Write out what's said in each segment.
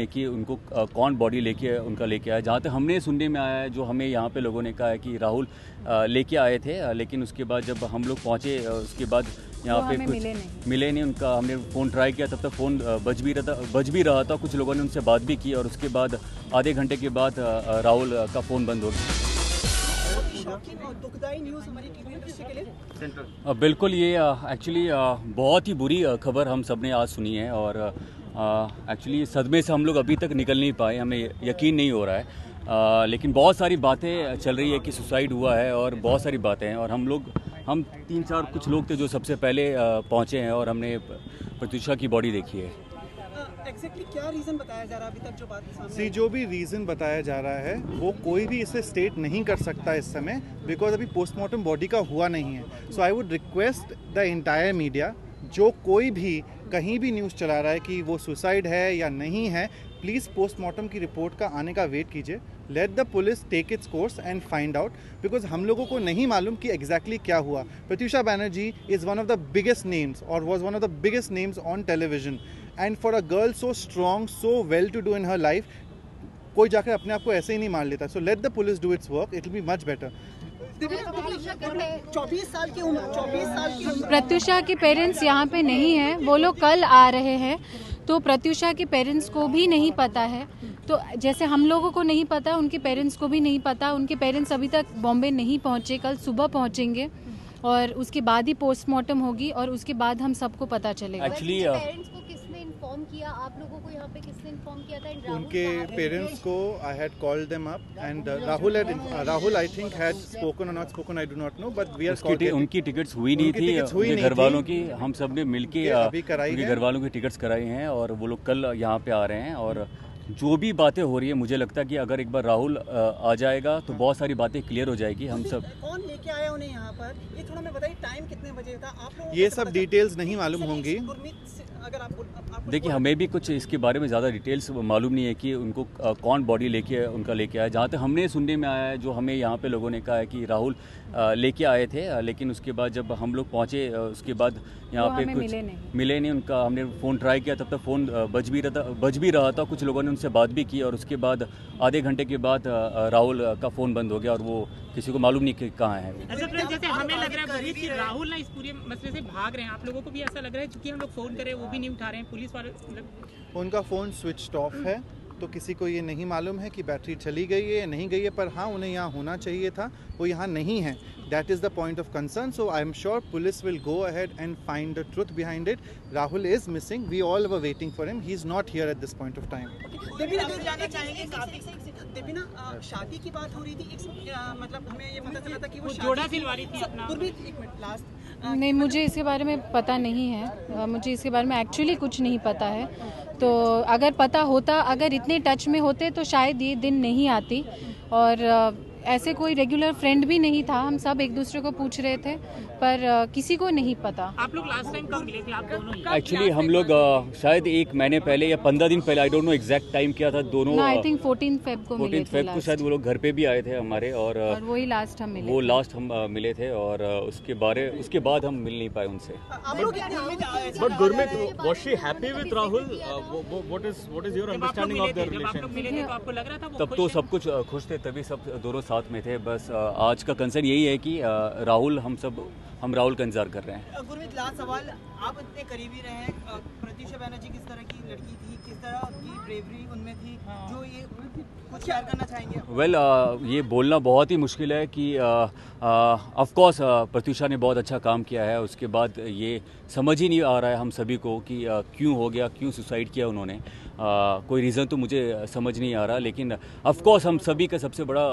कि उनको कौन बॉडी उनका लेके आया। जहाँ तक हमने सुनने में आया है, जो हमें यहाँ पे लोगों ने कहा है कि राहुल लेके आए थे, लेकिन उसके बाद जब हम लोग पहुँचे उसके बाद यहाँ पे कुछ मिले नहीं उनका। हमने फ़ोन ट्राई किया, तब तक फ़ोन बज भी रहा था। कुछ लोगों ने उनसे बात भी की और उसके बाद आधे घंटे के बाद राहुल का फ़ोन बंद हो गया। बिल्कुल, ये एक्चुअली बहुत ही बुरी खबर हम सब ने आज सुनी है और एक्चुअली सदमे से हम लोग अभी तक निकल नहीं पाए, हमें यकीन नहीं हो रहा है। लेकिन बहुत सारी बातें चल रही है कि सुसाइड हुआ है और बहुत सारी बातें हैं। और हम 3-4 कुछ लोग थे जो सबसे पहले पहुंचे हैं और हमने प्रत्युषा की बॉडी देखी है। एग्जैक्टली क्या रीज़न बताया जा रहा है अभी तक जो बात सामने? जो भी रीज़न बताया जा रहा है वो कोई भी इसे स्टेट नहीं कर सकता इस समय, बिकॉज अभी पोस्टमार्टम बॉडी का हुआ नहीं है। So I would request the entire media, जो कोई भी कहीं भी न्यूज़ चला रहा है कि वो सुसाइड है या नहीं है, प्लीज़ पोस्टमार्टम की रिपोर्ट का आने का वेट कीजिए। Let the police take its course and find out, because हम लोगों को नहीं मालूम कि एग्जैक्टली क्या हुआ। Pratyusha Banerjee is one of the biggest names और was one of the biggest names on television, and for a girl so strong, so well to do in her life, कोई जाकर अपने आप को ऐसे ही नहीं मार लेता। So let the police do it's work, it will be much better. 24 साल की उम्र। प्रत्युषा के पेरेंट्स यहाँ पे नहीं है, वो लोग कल आ रहे हैं, तो प्रत्युषा के पेरेंट्स को भी नहीं पता है। तो जैसे हम लोगों को नहीं पता, उनके पेरेंट्स को भी नहीं पता। उनके पेरेंट्स अभी तक बॉम्बे नहीं पहुँचे, कल सुबह पहुँचेंगे और उसके बाद ही पोस्टमार्टम होगी और उसके बाद हम सबको पता चलेगा। एक्चुअली पेरेंट्स को किसने इन्फॉर्म किया, आप लोगों को यहाँ पे किसने इन्फॉर्म किया था? उनके पेरेंट्स को I had called them up and Rahul I think had spoken और not spoken, I do not know, but we are उनकी टिकट्स हुई नहीं थी घर वालों की। हम सब ने मिलके उनके घर वालों की टिकट्स कराई हैं और वो लोग कल यहाँ पे आ रहे हैं। और जो भी बातें हो रही है, मुझे लगता है कि अगर एक बार राहुल आ जाएगा तो बहुत सारी बातें क्लियर हो जाएगी। हम सब कौन लेके आया उन्हें यहाँ पर, ये थोड़ा मैं बताइए, टाइम कितने बजे था आप लोगों को? ये सब डिटेल्स नहीं मालूम होंगी। अगर आपको देखिए, हमें भी कुछ इसके बारे में ज़्यादा डिटेल्स मालूम नहीं है कि उनको कौन बॉडी उनका लेके आया। जहाँ तक हमने सुनने में आया है, जो हमें यहाँ पे लोगों ने कहा है कि राहुल लेके आए थे, लेकिन उसके बाद जब हम लोग पहुँचे उसके बाद यहाँ पे कुछ मिले नहीं उनका। हमने फ़ोन ट्राई किया, तब तक फ़ोन बज भी रहा था। कुछ लोगों ने उनसे बात भी की और उसके बाद आधे घंटे के बाद राहुल का फ़ोन बंद हो गया और वो किसी को मालूम नहीं कि कहाँ है। जैसे हमें लग रहा है कि राहुल ना इस पूरे मसले से भाग रहे हैं, आप लोगों को भी ऐसा लग रहा है? क्योंकि हम लोग फ़ोन करें वो भी नहीं उठा रहे हैं, पुलिस वाले उनका फ़ोन स्विच ऑफ है, तो किसी को ये नहीं मालूम है कि बैटरी चली गई है या नहीं गई है। पर हाँ, उन्हें यहाँ होना चाहिए था, वो यहाँ नहीं है। That is the point of concern. So I am sure police will go ahead and find the truth behind it. Rahul is missing. We all were waiting for him. He's not here at this point of time. Devina, शादी की बात हो रही थी, मतलब हमें ये पता चला था कि वो जोड़ा सिलवा रही थी अपना। एक मिनट लास्ट नहीं, मुझे इसके बारे में पता नहीं है। मुझे इसके बारे में एक्चुअली कुछ नहीं पता है। तो अगर पता होता, अगर इतने टच में होते तो शायद ये दिन नहीं आती। और ऐसे कोई रेगुलर फ्रेंड भी नहीं था, हम सब एक दूसरे को पूछ रहे थे, पर किसी को नहीं पता। आप लोग लास्ट टाइम कब मिले थे आप दोनों? एक्चुअली हम लोग शायद 1 महीने पहले या 15 दिन पहले, I don't know exact time क्या था, दोनों आई थिंक 14 फेब को मिले थे। 14 फेब को शायद वो लोग घर पे भी आए थे हमारे और वही लास्ट हम मिले। वो लास्ट हम मिले थे और उसके बाद हम मिल नहीं पाए उनसे। But Gurmeet, was she happy with Rahul? What is your understanding of their relation? आपको लग रहा था तब तो सब कुछ खुश थे, तभी सब दोनों साथ में थे। बस आज का कंसर्न यही है कि हम राहुल का इंतजार कर रहे हैं। गुरमीत, लास्ट सवाल, आप इतने करीबी रहे हैं, प्रत्युषा बैनर्जी किस तरह की लड़की थी, किस तरह की ब्रेवरी उनमें थी, जो ये कुछ शेयर करना चाहेंगे? वेल, ये बोलना बहुत ही मुश्किल है कि ऑफ कोर्स प्रत्युषा ने बहुत अच्छा काम किया है। उसके बाद ये समझ ही नहीं आ रहा है हम सभी को कि क्यों हो गया, क्यों सुसाइड किया उन्होंने। कोई रीज़न तो मुझे समझ नहीं आ रहा, लेकिन ऑफ कोर्स हम सभी का सबसे बड़ा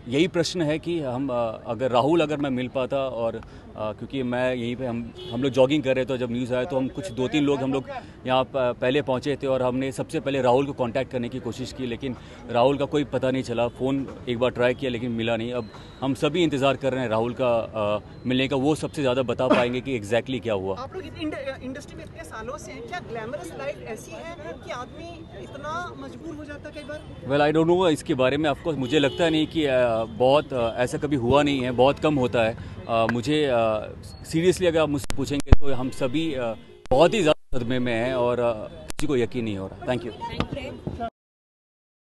यही प्रश्न है कि अगर राहुल मैं मिल पाता, और क्योंकि मैं यहीं पे हम लोग जॉगिंग कर रहे थे, जब न्यूज़ आया तो हम कुछ 2-3 लोग हम लोग यहाँ पहले पहुँचे थे और हमने सबसे पहले राहुल को कांटेक्ट करने की कोशिश की, लेकिन राहुल का कोई पता नहीं चला। फ़ोन एक बार ट्राई किया लेकिन मिला नहीं। अब हम सभी इंतज़ार कर रहे हैं राहुल का मिलने का। वो सबसे ज़्यादा बता पाएंगे कि एग्जैक्टली क्या हुआ। आप लोग इंडस्ट्री में इतने सालों से हैं, क्या ग्लैमरस लाइफ ऐसी है कि आदमी इतना मजबूर हो जाता है कई बार? वेल, आई डोंट नो इसके बारे में। ऑफकोर्स मुझे लगता नहीं कि बहुत ऐसा कभी हुआ नहीं है, बहुत कम होता है। मुझे सीरियसली अगर आप मुझसे पूछेंगे तो हम सभी बहुत ही ज़्यादा सदमे में हैं और किसी को यकीन नहीं हो रहा। Thank you.